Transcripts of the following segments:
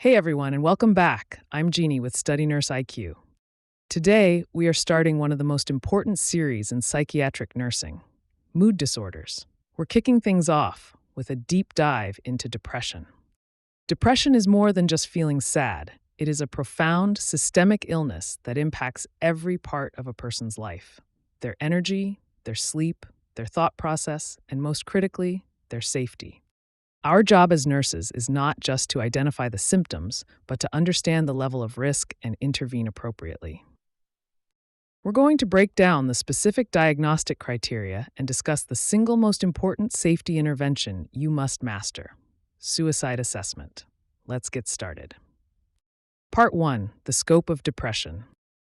Hey everyone, and welcome back. I'm Jeannie with Study Nurse IQ. Today, we are starting one of the most important series in psychiatric nursing, mood disorders. We're kicking things off with a deep dive into depression. Depression is more than just feeling sad. It is a profound, systemic illness that impacts every part of a person's life: their energy, their sleep, their thought process, and most critically, their safety. Our job as nurses is not just to identify the symptoms, but to understand the level of risk and intervene appropriately. We're going to break down the specific diagnostic criteria and discuss the single most important safety intervention you must master: suicide assessment. Let's get started. Part 1: The scope of depression.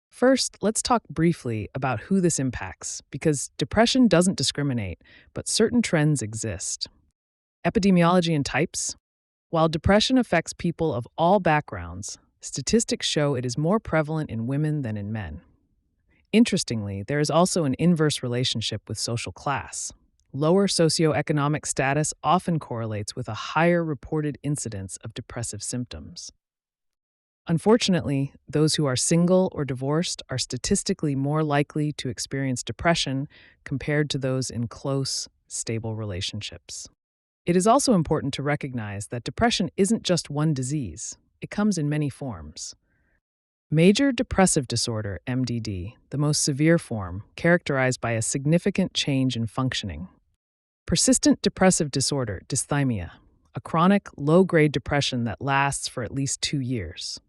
First, let's talk briefly about who this impacts, because depression doesn't discriminate, but certain trends exist. Epidemiology and types. While depression affects people of all backgrounds, statistics show it is more prevalent in women than in men. Interestingly, there is also an inverse relationship with social class. Lower socioeconomic status often correlates with a higher reported incidence of depressive symptoms. Unfortunately, those who are single or divorced are statistically more likely to experience depression compared to those in close, stable relationships. It is also important to recognize that depression isn't just one disease. It comes in many forms. Major depressive disorder, MDD, the most severe form, characterized by a significant change in functioning. Persistent depressive disorder, dysthymia, a chronic, low-grade depression that lasts for at least 2 years.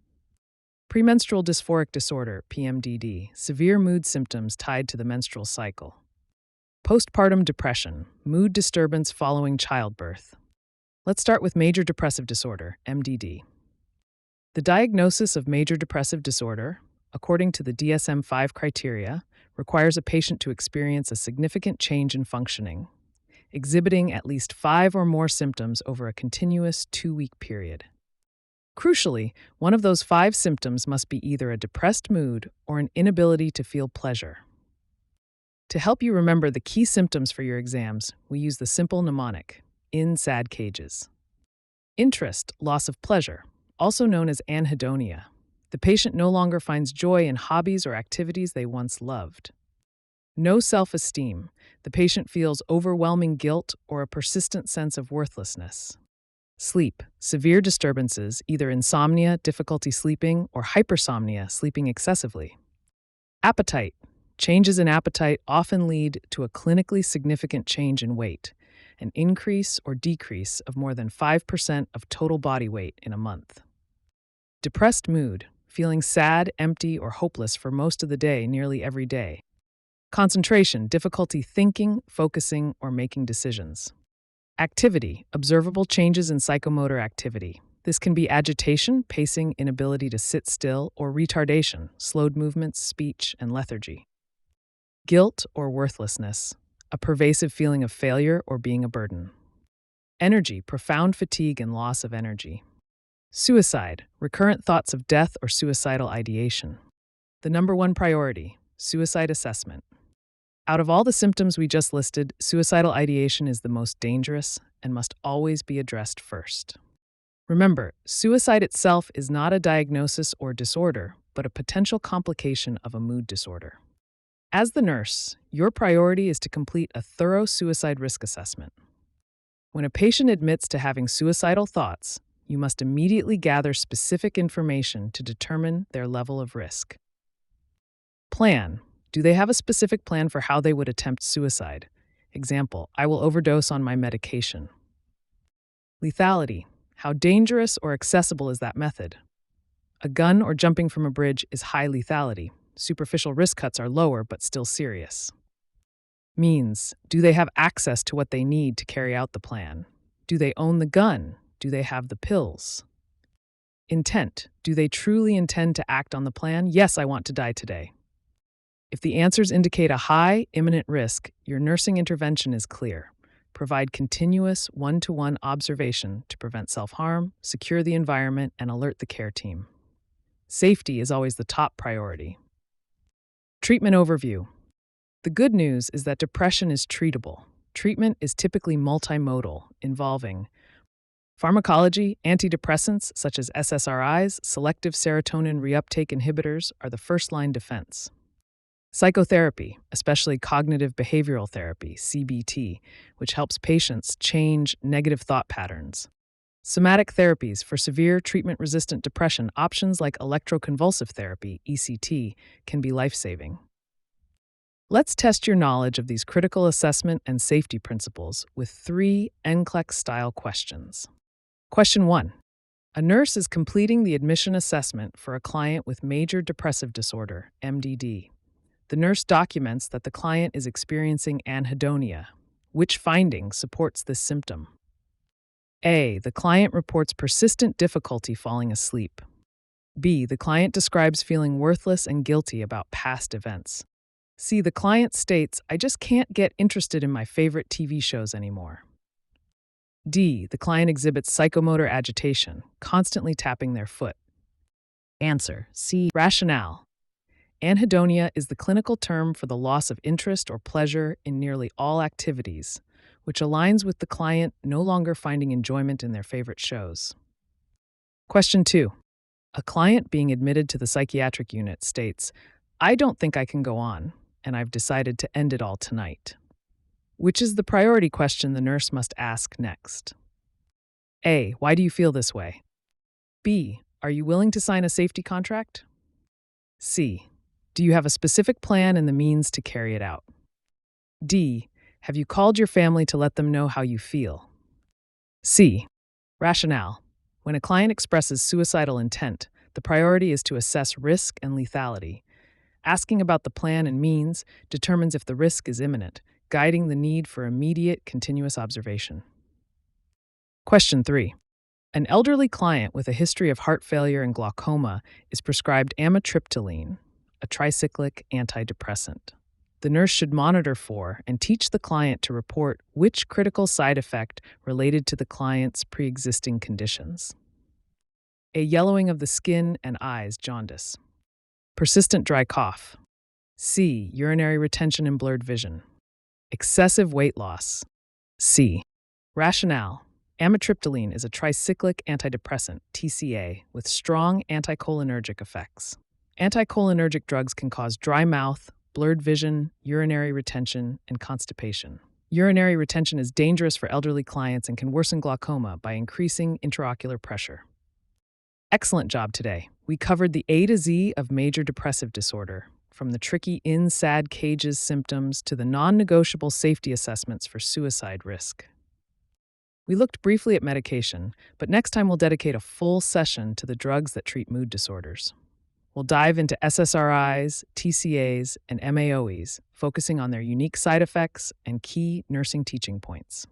Premenstrual dysphoric disorder, PMDD, severe mood symptoms tied to the menstrual cycle. Postpartum depression, mood disturbance following childbirth. Let's start with major depressive disorder, MDD. The diagnosis of major depressive disorder, according to the DSM-5 criteria, requires a patient to experience a significant change in functioning, exhibiting at least 5 or more symptoms over a continuous 2-week period. Crucially, one of those 5 symptoms must be either a depressed mood or an inability to feel pleasure. To help you remember the key symptoms for your exams, we use the simple mnemonic: in sad cages. Interest, loss of pleasure, also known as anhedonia. The patient no longer finds joy in hobbies or activities they once loved. No self-esteem. The patient feels overwhelming guilt or a persistent sense of worthlessness. Sleep, severe disturbances, either insomnia, difficulty sleeping, or hypersomnia, sleeping excessively. Appetite. Changes in appetite often lead to a clinically significant change in weight, an increase or decrease of more than 5% of total body weight in a month. Depressed mood, feeling sad, empty, or hopeless for most of the day, nearly every day. Concentration, difficulty thinking, focusing, or making decisions. Activity, observable changes in psychomotor activity. This can be agitation, pacing, inability to sit still, or retardation, slowed movements, speech, and lethargy. Guilt or worthlessness, a pervasive feeling of failure or being a burden. Energy, profound fatigue and loss of energy. Suicide, recurrent thoughts of death or suicidal ideation. The number 1 priority: suicide assessment. Out of all the symptoms we just listed, suicidal ideation is the most dangerous and must always be addressed first. Remember, suicide itself is not a diagnosis or disorder, but a potential complication of a mood disorder. As the nurse, your priority is to complete a thorough suicide risk assessment. When a patient admits to having suicidal thoughts, you must immediately gather specific information to determine their level of risk. Plan. Do they have a specific plan for how they would attempt suicide? Example: I will overdose on my medication. Lethality. How dangerous or accessible is that method? A gun or jumping from a bridge is high lethality. Superficial wrist cuts are lower but still serious. Means. Do they have access to what they need to carry out the plan? Do they own the gun? Do they have the pills? Intent. Do they truly intend to act on the plan? Yes, I want to die today. If the answers indicate a high, imminent risk, your nursing intervention is clear. Provide continuous, one-to-one observation to prevent self-harm, secure the environment, and alert the care team. Safety is always the top priority. Treatment overview. The good news is that depression is treatable. Treatment is typically multimodal, involving Pharmacology, antidepressants such as SSRIs, selective serotonin reuptake inhibitors, are the first-line defense. Psychotherapy, especially cognitive behavioral therapy, CBT, which helps patients change negative thought patterns. Somatic therapies for severe treatment-resistant depression, options like electroconvulsive therapy, ECT, can be life-saving. Let's test your knowledge of these critical assessment and safety principles with 3 NCLEX-style questions. Question 1. A nurse is completing the admission assessment for a client with major depressive disorder, MDD. The nurse documents that the client is experiencing anhedonia. Which finding supports this symptom? A. The client reports persistent difficulty falling asleep. B. The client describes feeling worthless and guilty about past events. C. The client states, "I just can't get interested in my favorite TV shows anymore." D. The client exhibits psychomotor agitation, constantly tapping their foot. Answer: C. Rationale. Anhedonia is the clinical term for the loss of interest or pleasure in nearly all activities, which aligns with the client no longer finding enjoyment in their favorite shows. Question 2. A client being admitted to the psychiatric unit states, "I don't think I can go on, and I've decided to end it all tonight." Which is the priority question the nurse must ask next? A. Why do you feel this way? B. Are you willing to sign a safety contract? C. Do you have a specific plan and the means to carry it out? D. Have you called your family to let them know how you feel? C. Rationale. When a client expresses suicidal intent, the priority is to assess risk and lethality. Asking about the plan and means determines if the risk is imminent, guiding the need for immediate, continuous observation. Question 3. An elderly client with a history of heart failure and glaucoma is prescribed amitriptyline, a tricyclic antidepressant. The nurse should monitor for and teach the client to report which critical side effect related to the client's pre-existing conditions. A. Yellowing of the skin and eyes, jaundice. Persistent dry cough. C. Urinary retention and blurred vision. Excessive weight loss. C. Rationale. Amitriptyline is a tricyclic antidepressant, TCA, with strong anticholinergic effects. Anticholinergic drugs can cause dry mouth, blurred vision, urinary retention, and constipation. Urinary retention is dangerous for elderly clients and can worsen glaucoma by increasing intraocular pressure. Excellent job today. We covered the A to Z of major depressive disorder, from the tricky inside cages symptoms to the non-negotiable safety assessments for suicide risk. We looked briefly at medication, but next time we'll dedicate a full session to the drugs that treat mood disorders. We'll dive into SSRIs, TCAs, and MAOEs, focusing on their unique side effects and key nursing teaching points.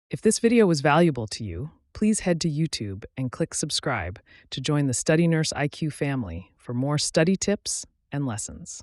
If this video was valuable to you, please head to YouTube and click subscribe to join the Study Nurse IQ family for more study tips and lessons.